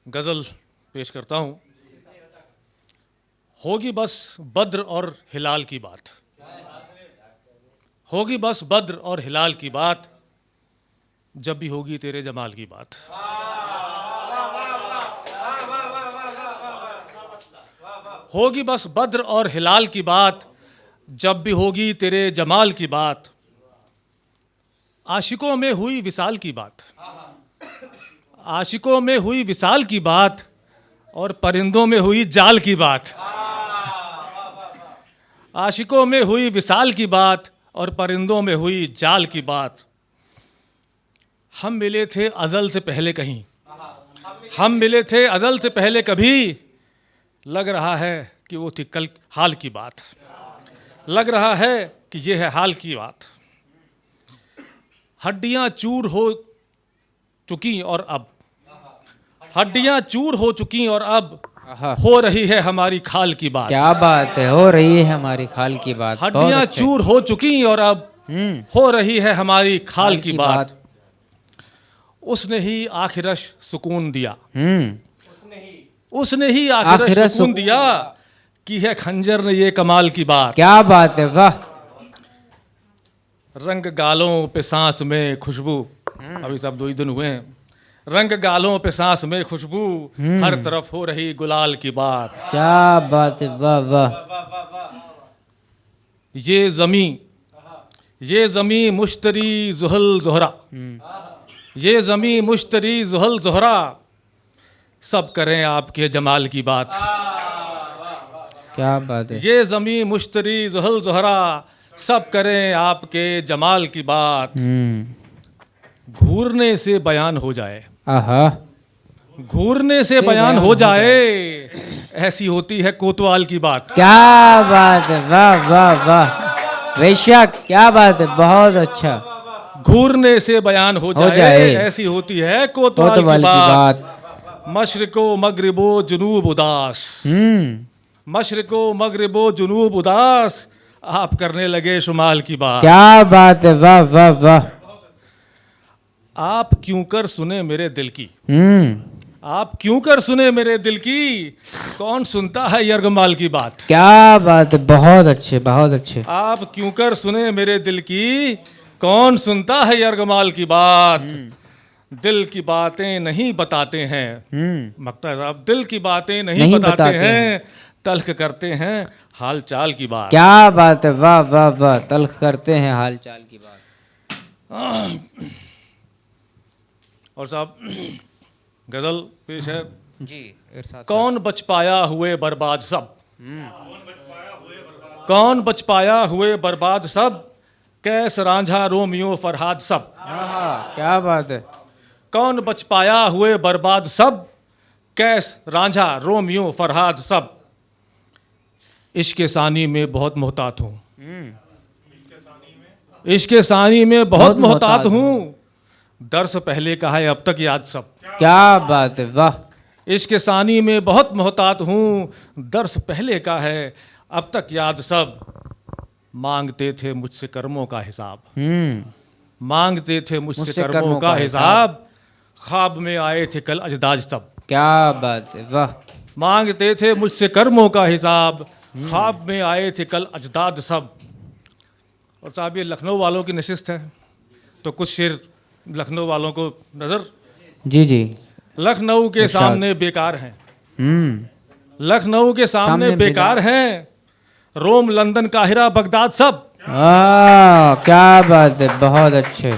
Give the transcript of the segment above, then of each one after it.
गज़ल पेश करता हूँ। होगी बस बद्र और हिलाल की बात, होगी बस बद्र और हिलाल की बात, जब भी होगी तेरे जमाल की बात। होगी बस बद्र और हिलाल की बात, जब भी होगी तेरे जमाल की बात। आशिकों में हुई विसाल की बात, आशिकों में हुई विसाल की बात, और परिंदों में हुई जाल की बात। आशिकों में हुई विसाल की बात और परिंदों में हुई जाल की बात। हम मिले थे अज़ल से पहले कहीं, हम मिले थे अज़ल से पहले कभी, लग रहा है कि वो थी कल हाल की बात, लग रहा है कि ये है हाल की बात। हड्डियां चूर हो चुकी और अब, हड्डियां चूर हो चुकी और अब हो रही है हमारी खाल की बात। क्या बात है, हो रही है हमारी खाल की बात। हड्डियां चूर हो चुकी और अब हो रही है हमारी खाल की बात। उसने ही आखिरश सुकून दिया, उसने ही आखिरश सुकून दिया, की है खंजर ने ये कमाल की बात। क्या बात है, वाह। रंग गालों पे सांस में खुशबू, अभी सब 2 ही दिन हुए हैं। रंग गालों पे सांस में खुशबू, हर तरफ हो रही गुलाल की बात। क्या बात है, वाह वाह। ये जमी मुश्तरी जुहल जोहरा, ये जमी मुश्तरी जुहल जोहरा, सब करें आपके जमाल की बात। क्या बात है। ये जमी मुश्तरी जुहल जोहरा, सब करें आपके जमाल की बात। घूरने से बयान हो जाए, आहा, घूरने से बयान हो जाए, ऐसी होती है कोतवाल की बात। क्या बात है, वाह वाह वाह। बेशक, क्या बात है, बहुत अच्छा। घूरने से बयान हो जाए, ऐसी होती है कोतवाल की बात। मशरिको मगरिबो जुनूब उदास, मशरिको मगरिबो जुनूब उदास, आप करने लगे शुमाल की बात। क्या बात है, वाह वाह वाह। आप क्यों कर सुने मेरे दिल की, आप क्यों कर सुने मेरे दिल की, कौन सुनता है यरगमाल की बात। क्या बात है, बहुत अच्छे बहुत अच्छे। आप क्यों कर सुने मेरे दिल की, कौन सुनता है यरगमाल की बात। दिल की बातें नहीं बताते हैं, मक्ता साहब, दिल की बातें नहीं बताते हैं, तल्ख करते हैं हाल चाल की बात। क्या बात है, वाह वाह वाह। तल्ख करते हैं हाल चाल की बात। और साहब गजल पेश है जी, कौन बच पाया हुए बर्बाद सब, कौन बच पाया हुए बर्बाद सब, कैस रांझा रोमियो फरहाद सब। क्या बात है। कौन बच पाया हुए बर्बाद सब, कैस रांझा रोमियो फरहाद सब। इश्क सानी में बहुत मोहतात हूँ, इश्क सानी में बहुत मोहतात हूँ, दर्स पहले का है अब तक याद सब। क्या बात है, वाह। इश्क सानी में बहुत मोहतात हूँ, दर्स पहले का है अब तक याद सब। मांगते थे मुझसे कर्मों का हिसाब, मांगते थे मुझसे कर्मों का हिसाब, ख्वाब में आए थे कल अजदाद सब। क्या बात है, वाह। मांगते थे मुझसे कर्मों का हिसाब, ख्वाब में आए थे कल अजदाद सब। और साहब ये लखनऊ वालों की नशिस्त है, तो कुछ शेर लखनऊ वालों को नजर। जी जी। लखनऊ के सामने बेकार हैं, लखनऊ के सामने बेकार हैं, रोम लंदन काहिरा बगदाद सब। क्या बात है, बहुत अच्छे।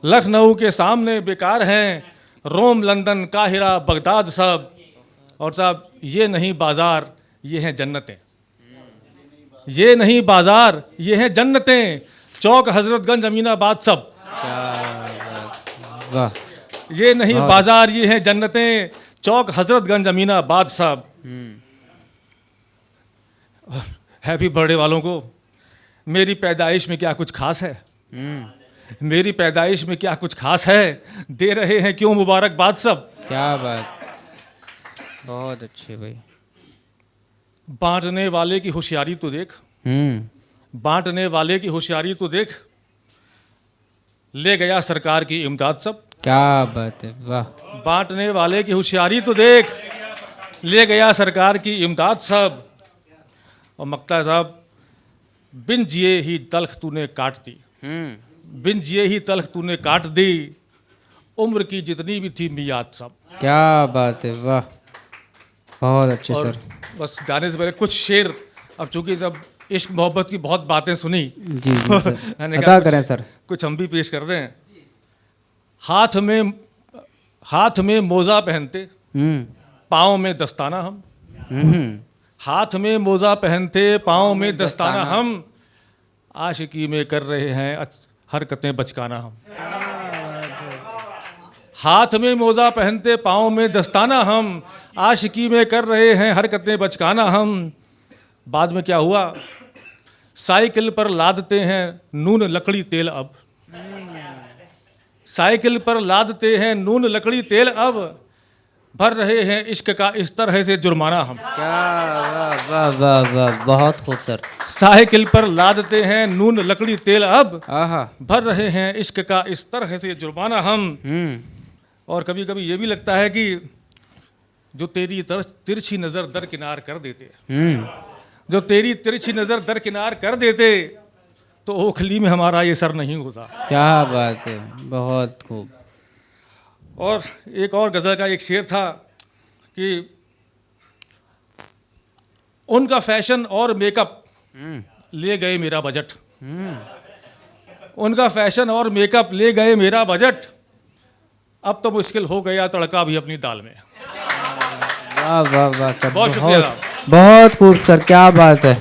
लखनऊ के सामने बेकार हैं, रोम लंदन काहिरा बगदाद सब। और साहब ये नहीं बाजार ये हैं जन्नतें, ये नहीं बाजार ये हैं जन्नतें, चौक हजरतगंज अमीनाबाद सब। वाह। ये नहीं बाजार ये हैं जन्नतें, चौक हजरतगंज अमीनाबाद सब। हैप्पी बर्थडे वालों को, मेरी पैदाइश में क्या कुछ खास है, मेरी पैदाइश में क्या कुछ खास है, दे रहे हैं क्यों मुबारकबाद सब। क्या बात, बहुत अच्छे भाई। बांटने वाले की होशियारी तो देख, बांटने वाले की होशियारी तो देख, ले गया सरकार की इमदाद सब। क्या बात है, वाह। बांटने वाले की होशियारी तो देख, ले गया सरकार की इमदाद सब। और मक्ता साहब, बिन जिए ही तलख तूने काट दी, बिन जिए ही तलख तूने काट दी, उम्र की जितनी भी थी मियाद सब। क्या बात है, वाह, बहुत अच्छे और सर। बस गाने से पहले कुछ शेर, अब चूंकि जब इश्क मोहब्बत की बहुत बातें सुनी, जी जी सर, मैंने अदा कहा करें सर। कुछ हम भी पेश कर दें। हाथ में मोजा पहनते, पाँव में दस्ताना हम। हाथ में मोजा पहनते, पाँव में दस्ताना हम, आशिकी में कर रहे हैं हरकतें बचकाना हम। हाथ में मोजा पहनते, पाँव में दस्ताना हम, आशिकी में कर रहे हैं हरकतें बचकाना हम। बाद में क्या हुआ, साइकिल पर लादते हैं नून लकड़ी तेल अब, साइकिल पर लादते हैं नून लकड़ी तेल अब, भर रहे हैं इश्क का इस तरह से जुर्माना हम। क्या, वाह वाह वाह वाह, बहुत खूब सर। साइकिल पर लादते हैं नून लकड़ी तेल अब, आहा। भर रहे हैं इश्क का इस तरह से जुर्माना हम। और कभी कभी ये भी लगता है कि जो तेरी तिरछी नज़र दरकिनार कर देते, जो तेरी तिरछी नज़र दरकिनार कर देते, तो ओखली में हमारा ये सर नहीं होता। क्या बात है, बहुत खूब। और एक और गज़ल का एक शेर था कि उनका फैशन और मेकअप ले गए मेरा बजट, उनका फैशन और मेकअप ले गए मेरा बजट, अब तो मुश्किल हो गया तड़का भी अपनी दाल में। वाह वाह वाह सर, बहुत शुक्रिया। बहुत खूब सर, क्या बात है।